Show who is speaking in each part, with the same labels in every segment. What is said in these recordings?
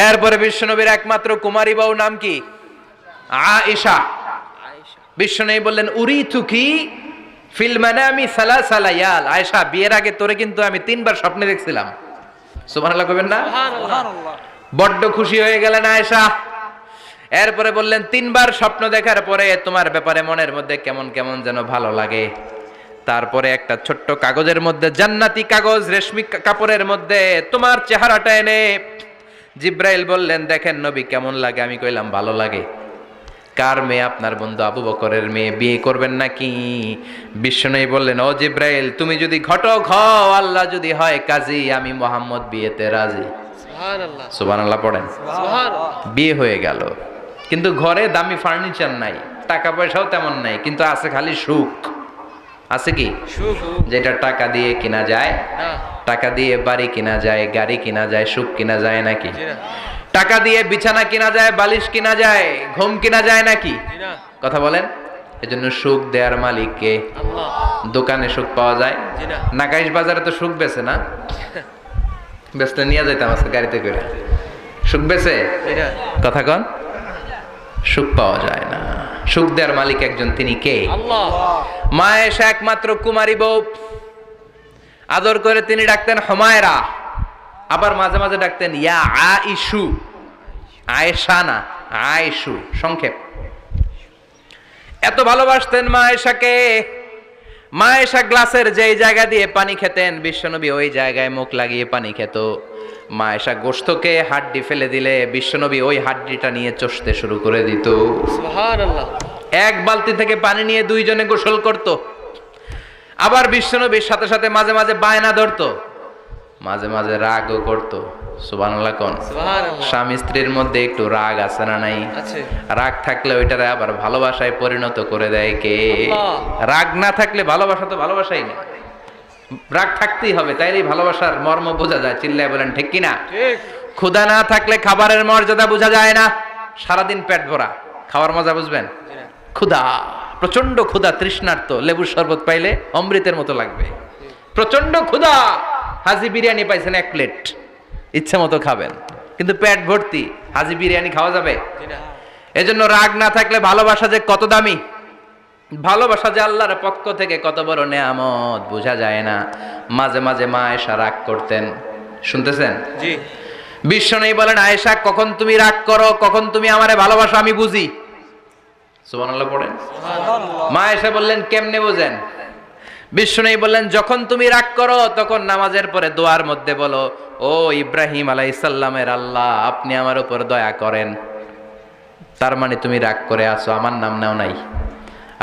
Speaker 1: এরপরে বিশ্বনবীর একমাত্র কুমারী বউ নাম কি? আয়েশা। বিশ্বনবী বললেন উরিতুকি ফিল মানামি সালাসা লায়াল। আয়েশা, বিয়ের আগে তোরে কিন্তু আমি 3 বার স্বপ্নে দেখছিলাম। সুবহানাল্লাহ কইবেন না?
Speaker 2: সুবহানাল্লাহ।
Speaker 1: বড্ড খুশি হয়ে গেলেন আয়েশা। এরপরে বললেন 3 বার স্বপ্ন দেখার পরে তোমার ব্যাপারে মনের মধ্যে কেমন কেমন যেন ভালো লাগে। তারপরে একটা ছোট্ট কাগজের মধ্যে, জান্নাতি কাগজ, রেশমি কাপড়ের মধ্যে তোমার চেহারাটা এনে জিব্রাইল বললেন দেখেন নবী কেমন লাগে। আমি কইলাম ভালো লাগে। কার মেয়ে? আপনার বন্ধু আবু বকরের মেয়ে, বিয়ে করবেন নাকি? বিশ্বনবী বললেন ও জিব্রাইল, তুমি যদি ঘটক হও, আল্লাহ যদি হয় কাজী, আমি মুহাম্মদ বিয়েতে রাজি।
Speaker 2: সুবহানাল্লাহ।
Speaker 1: সুবহানাল্লাহ পড়েন।
Speaker 2: সুবহানাল্লাহ।
Speaker 1: বিয়ে হয়ে গেল, কিন্তু ঘরে দামি ফার্নিচার নাই, টাকা পয়সাও তেমন নাই, কিন্তু আছে খালি সুখ। আছে কি?
Speaker 2: সুখ।
Speaker 1: যেটা টাকা দিয়ে কিনা যায়
Speaker 2: না।
Speaker 1: টাকা দিয়ে বাড়ি কিনা যায়, গাড়ি কিনা যায়, সুখ কিনা যায় নাকি?
Speaker 2: জি না।
Speaker 1: টাকা দিয়ে বিছানা কিনা যায়, বালিশ কিনা যায়, ঘুম কিনা যায় নাকি?
Speaker 2: জি না।
Speaker 1: কথা বলেন। এজন্য সুখ দেয়ার মালিক কে?
Speaker 2: আল্লাহ।
Speaker 1: দোকানে সুখ পাওয়া যায়?
Speaker 2: জি না।
Speaker 1: নাগাইশ বাজারে তো সুখ বেছে না? বেচতে নিয়ে যাইতাম আজকে গাড়িতে করে। সুখ বেছে?
Speaker 2: জি না।
Speaker 1: কথা কন। সুখ পাওয়া যায় না। সুখ দেয়ার মালিক একজন, তিনি কে?
Speaker 2: আল্লাহ।
Speaker 1: মা আয়েশা একমাত্র কুমারী বউ। আদর করে তিনি ডাকতেন হুমায়রা, আবার মাঝে মাঝে ডাকতেন ইয়া আইশু। আয়েশা না, আয়েশু, সংক্ষেপ। এত ভালোবাসতেন মা আয়েশাকে। মা আয়েশা গ্লাসের যেই জায়গা দিয়ে পানি খেতেন, বিশ্বনবী ওই জায়গায় মুখ লাগিয়ে পানি খেত। মা আয়েশা গোশতকে হাড্ডি ফেলে দিলে বিশ্বনবী ওই হাড্ডিটা নিয়ে চষতে শুরু করে দিত।
Speaker 2: সুবহানাল্লাহ।
Speaker 1: এক বালতি থেকে পানি নিয়ে দুইজনে গোসল করত। আবার বিশ্বনবীর সাথে সাথে মাঝে মাঝে বায়না ধরতো, মাঝে মাঝে রাগও করতো। সুবহানাল্লাহ কোন।
Speaker 2: সুবহানাল্লাহ।
Speaker 1: স্বামী স্ত্রীর মধ্যে একটু রাগ আছে না নাই?
Speaker 2: আছে।
Speaker 1: রাগ থাকলে ওইটারে আবার ভালোবাসায় পরিণত করে দেয় কে?
Speaker 2: আল্লাহ।
Speaker 1: রাগ না থাকলে ভালোবাসা তো ভালোবাসাই না। রাগ থাকতেই হবে, তাইলেই ভালোবাসার মর্ম বোঝা যায়। চিল্লায় বলেন ঠিক কিনা?
Speaker 2: ঠিক।
Speaker 1: ক্ষুধা না থাকলে খাবারের মর্যাদা বোঝা যায় না। সারাদিন পেট ভরা, খাওয়ার মজা বুঝবেন?
Speaker 2: জি না।
Speaker 1: ক্ষুধা, প্রচন্ড ক্ষুধা, তৃষ্ণার্ত, লেবুর শরবত পাইলে অমৃতের মতো লাগবে। প্রচন্ড ক্ষুধা, হাজি বিরিয়ানি পাইছেন 1 প্লেট, ইচ্ছে মতো খাবেন, কিন্তু পেট ভর্তি, হাজি বিরিয়ানি খাওয়া যাবে?
Speaker 2: জি না।
Speaker 1: এজন্য রাগ না থাকলে ভালোবাসা যে কত দামি, ভালোবাসা যে আল্লাহর পক্ষ থেকে কত বড় নেয়ামত বোঝা যায় না। মাঝে মাঝে মা আয়েশা রাগ করতেন, শুনতেছেন?
Speaker 2: জি।
Speaker 1: বিশ্বনবী বলেন আয়েশা, কখন তুমি রাগ করো, কখন তুমি আমারে ভালোবাসো আমি বুঝি। সুবহানাল্লাহ পড়েন।
Speaker 2: সুবহানাল্লাহ।
Speaker 1: মা আয়েশা বললেন কেমনে বোঝেন? বিশ্বনবী বললেন যখন তুমি রাগ করো তখন নামাজের পরে দোয়ার মধ্যে বলো, ও ইব্রাহিম আলাইহিস সালামের আল্লাহ, আপনি আমার উপর দয়া করেন। তার মানে তুমি রাগ করে আছো, আমার নাম নাও নাই।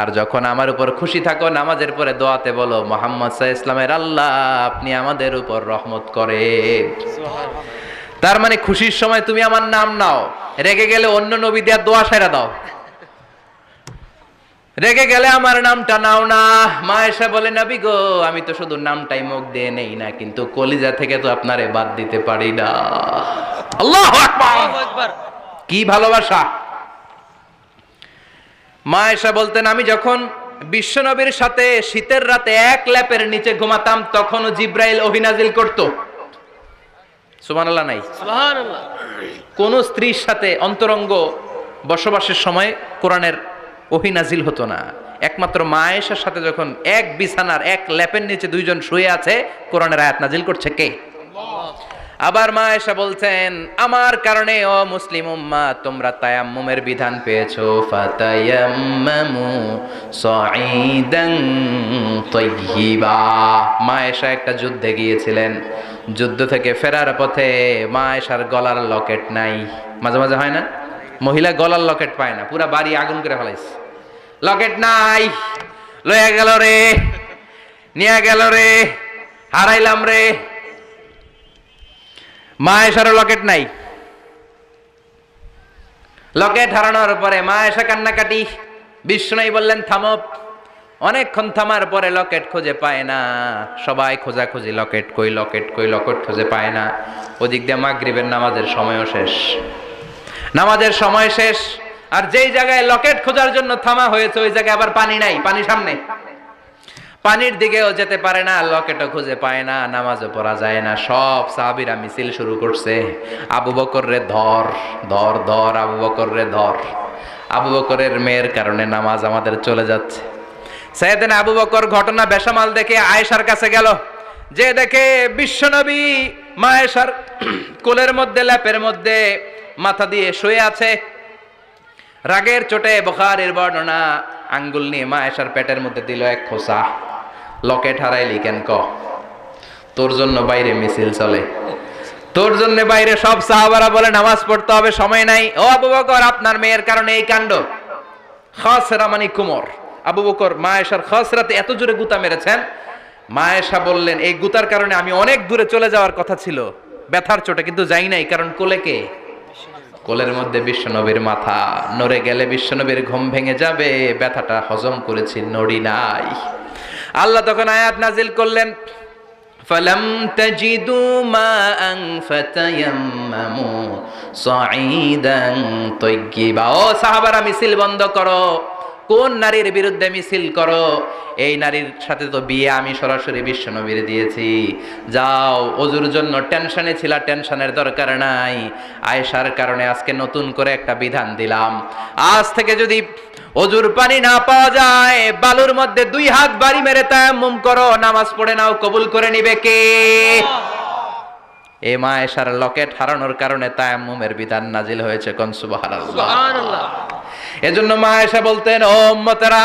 Speaker 1: আর যখন আমার উপর খুশি থাকো, নামাজের পরে দোয়াতে বলো, মুহাম্মদ সাল্লাল্লাহু আলাইহি ওয়াসাল্লামের আল্লাহ, আপনি আমাদের উপর রহমত করেন।
Speaker 2: সুবহানাল্লাহ।
Speaker 1: তার মানে খুশির সময় তুমি আমার নাম নাও, রেগে গেলে অন্য নবী দেওয়ার দোয়া সেরা দাও। রেগে গেলে আমার নামটা নাও না। মা আয়েশা বলে নবী গো, আমি তো শুধু নামটাই মুখ দিয়ে নেই না, কিন্তু কলিজা থেকে তো আপনারে বাদ দিতে পারি না। আল্লাহু আকবার।
Speaker 2: আল্লাহু আকবার।
Speaker 1: কি ভালোবাসা! মা আয়েশা বলতেন আমি যখন বিশ্বনবীর সাথে শীতের রাতে এক ল্যাপের নিচে ঘুমাতাম, তখনও জিব্রাইল ওহী নাজিল করত। সুবহানাল্লাহ নাই?
Speaker 2: সুবহানাল্লাহ।
Speaker 1: কোন স্ত্রীর সাথে অন্তরঙ্গ বসবাসের সময় কোরআনের ওহী নাজিল হতো না। একমাত্র মা আয়েশার সাথে যখন এক বিছানার এক ল্যাপের নিচে দুইজন শুয়ে আছে, কোরআনের আয়াত নাজিল করছে কে? আবার মা আয়েশা বলছেন আমার কারণে ও মুসলিম উম্মাহ তোমরা তায়াম্মুমের বিধান পেয়েছো। ফাতায়াম্মামু সাঈদান তাইয়্যিবা। মা আয়েশা একটা যুদ্ধে গিয়েছিলেন, যুদ্ধ থেকে ফেরার পথে মা আয়েশার গলার লকেট নাই। মাঝে মাঝে হয় না, মহিলা গলার লকেট পায় না, পুরা বাড়ি আগুন করে ফেলাইছে, লকেট নাই, লয়ে গেল রে, নিয়ে গেল রে, হারাইলাম রে। মা আয়েশারও লকেট নাই। লকেট হারানোর পরে মা আয়েশা কান্নাকাটি। বিশ্বনবী বললেন থামো। অনেকক্ষণ থামার পরে লকেট খুঁজে পায় না, সবাই খোঁজাখুঁজি, লকেট কই, লকেট কই, লকেট খুঁজে পায় না। ওদিক দিয়ে মাগরিবের নামাজের সময়ও শেষ, নামাজের সময় শেষ। আর যেই জায়গায় লকেট খোঁজার জন্য থামা হয়েছে ওই জায়গায় আবার পানি নাই, পানি সামনে। পানির দিকেও যেতে পারে না, লকেটও খুঁজে পায় না, নামাজও পড়া যায় না। সব সাহাবীরা মিছিল শুরু করছে, আবু বকর রে ধর ধর ধর, আবু বকর রে ধর। আবু বকরের মেয়ের কারণে নামাজ আমাদের চলে যাচ্ছে। সাইয়েদনা আবু বকর ঘটনা বেসামাল দেখে আয়েশার কাছে গেল, যে দেখে বিশ্বনবী মা আয়েশার কোলের মধ্যে, ল্যাপের মধ্যে মাথা দিয়ে শুয়ে আছে। রাগের চোটে বুখারীর বর্ণনা, আঙ্গুল নিয়ে মা আয়েশার পেটের মধ্যে দিল এক খোসা। লকেট হারাইলি কেন ক? তোর জন্য বাইরে মিছিল চলে, তোর জন্য বাইরে সব সাহাবারা বলে নামাজ পড়তে হবে, সময় নাই। ও আবু বকর, আপনার মেয়ের কারণে এই কাণ্ড। খাসরা মানে কুমর। আবু বকর মা আয়েশার খাসরাতে এত জোরে গুতা মেরেছেন, মা আয়েশা বললেন এই গুতার কারণে আমি অনেক দূরে চলে যাওয়ার কথা ছিল ব্যথার চোটে, কিন্তু যাই নাই, কারণ কোলে কে? কোলের মধ্যে বিশ্বনবীর মাথা, নড়ে গেলে বিশ্বনবীর ঘুম ভেঙে যাবে, ব্যথাটা হজম করেছি, নড়ি নাই। আল্লাহ তখন আয়াত নাজিল করলেন, ফালাম তাজিদু মাআন ফাতায়াম্মামু সাঈদান তাইয়্যিবা। ও সাহাবারা, মিছিল বন্ধ করো। কোন নারীর বিরুদ্ধে মিছিল করো? এই নারীর সাথে তো বিয়ে আমি সরাসরি বিশ্বনবীর দিয়েছি। যাও, ওজুর জন্য টেনশনে ছিলা, টেনশনের দরকার নাই। আয়েশার কারণে আজকে নতুন করে একটা বিধান দিলাম, আজ থেকে যদি ওজুর পানি না পাওয়া যায়, বালুর মধ্যে 2 হাত বাড়ি মেরে তায়াম্মুম করো, নামাজ পড়ে নাও, কবুল করে নিবে কে? এই মা আয়েশার লকেট হারানোর কারণে তায়াম্মুমের বিধান নাজিল হয়েছে। কোন সুবহানাল্লাহ।
Speaker 2: সুবহানাল্লাহ।
Speaker 1: এজন্য মা আয়েশা বলতেন, ও উম্মতেরা,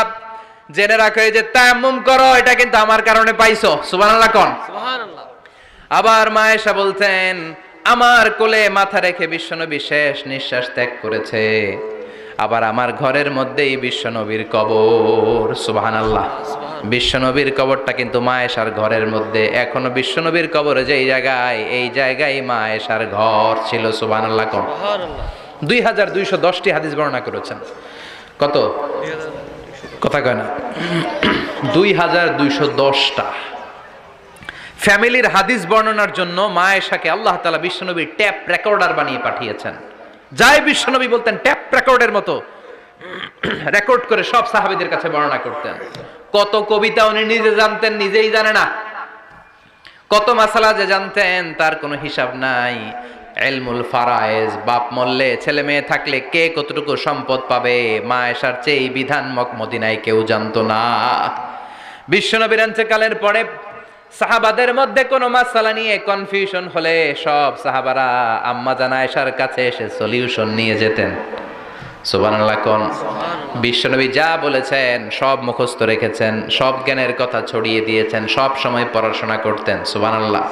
Speaker 1: জেনে রাখো এই যে তায়াম্মুম করো, এটা কিন্তু আমার কারণে পাইছো। সুবহানাল্লাহ কোন?
Speaker 2: সুবহানাল্লাহ।
Speaker 1: আবার মা আয়েশা বলতেন, আমার কোলে মাথা রেখে বিশ্বনবী শেষ নিঃশ্বাস ত্যাগ করেছে, আবার আমার ঘরের মধ্যেই বিশ্বনবীর কবর। সুবহানাল্লাহ। বিশ্বনবীর কবরটা কিন্তু মা আয়েশার ঘরের মধ্যে। এখনো বিশ্বনবীর কবর যেই জায়গায়, এই জায়গায় মা আয়েশার ঘর ছিল। সুবহানাল্লাহ কোন?
Speaker 2: সুবহানাল্লাহ।
Speaker 1: 2210টি হাদিস বর্ণনা করেছেন। কত? কথা কয় না, 2210টা। ফ্যামিলির হাদিস বর্ণনার জন্য মা আয়েশাকে আল্লাহ তাআলা বিশ্বনবীর ট্যাপ রেকর্ডার বানিয়ে পাঠিয়েছেন। যাই বিশ্বনবী বলতেন, ট্যাপ রেকর্ডের মতো রেকর্ড করে সব সাহাবীদের কাছে বর্ণনা করতেন। কত কবিতা উনি নিজে জানতেন, নিজেই জানে না। কত মাসালা যে জানতেন, তার কোনো হিসাব নাই। ইলমুল ফারায়েজ, বাপ মরলে, ছেলে মেয়ে থাকলে কে কতটুকু সম্পদ পাবে, মা আয়েশার চেয়ে এই বিধান মদিনায় কেউ জানতো না। বিশ্বনবীর ইন্তেকালের পরে সাহাবাদের মধ্যে কোনো মাসালা নিয়ে কনফিউশন হলে সব সাহাবারা আম্মা জান আয়েশার কাছে এসে সলিউশন নিয়ে যেতেন। সুবহানাল্লাহ কোন? বিশ্বনবী যা বলেছেন সব মুখস্থ রেখেছেন, সব জ্ঞানের কথা ছড়িয়ে দিয়েছেন, সব সময় পড়াশোনা করতেন। সুবহানাল্লাহ।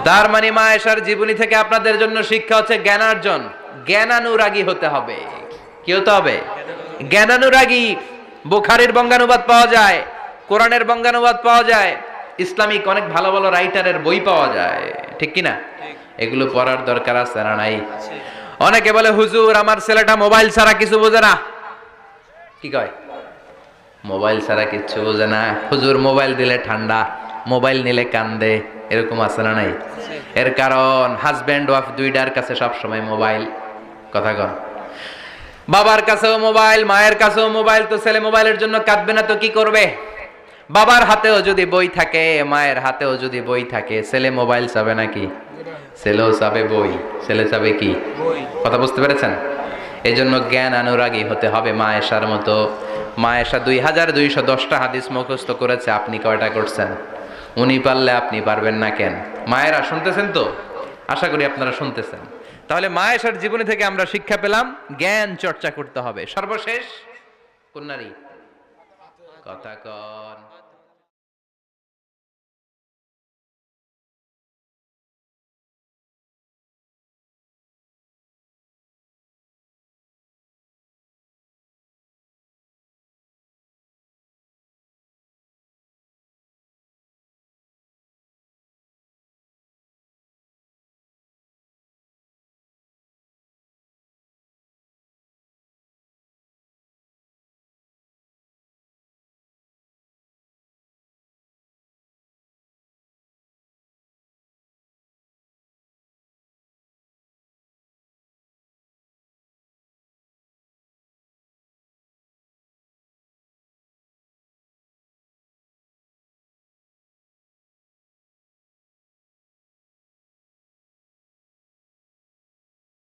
Speaker 1: তার মানে মা আয়েশার জীবনী থেকে আপনাদের জন্য শিক্ষা হচ্ছে জ্ঞানার্জন, জ্ঞানানুরাগী হতে হবে। কি হতে হবে? জ্ঞানানুরাগী। বুখারীর বঙ্গানুবাদ পাওয়া যায়, কোরআনের বঙ্গানুবাদ পাওয়া যায়, ইসলামিক অনেক ভালো ভালো রাইটারের বই পাওয়া যায়, ঠিক কিনা? এগুলো পড়ার দরকার আছে না নাই? অনেকে বলে, হুজুর আমার ছেলেটা মোবাইল ছাড়া কিছু বোঝে না। কি কয়? মোবাইল ছাড়া কিছু বোঝে না। হুজুর মোবাইল দিলে ঠান্ডা, মোবাইল নিলে কান্দে, এরকম আছে না নাই? এর কারণ হাজব্যান্ড ওয়াইফ দুইটার কাছে সবসময় মোবাইল। কথা কন। বাবার কাছেও মোবাইল, মায়ের কাছেও মোবাইল, তো ছেলে মোবাইলের জন্য কাঁদবে না তো কি করবে? বাবার হাতেও যদি বই থাকে, মায়ের হাতেও যদি বই থাকে, ছেলে মোবাইল চাবে নাকি? ছেলেও চাবে বই, ছেলে চাবে কি? কথা বুঝতে পেরেছেন? এই জন্য জ্ঞান অনুরাগী হতে হবে মা আয়েশার মতো। মা আয়েশা 2210টা হাদিস মুখস্থ করেছে, আপনি কয়টা করছেন? উনি পারলে আপনি পারবেন না কেন? মায়েরা শুনতেছেন তো? আশা করি আপনারা শুনতেছেন। তাহলে মা আয়েশার জীবনী থেকে আমরা শিক্ষা পেলাম, জ্ঞান চর্চা করতে হবে। সর্বশেষ কোন নারী? কথা কন।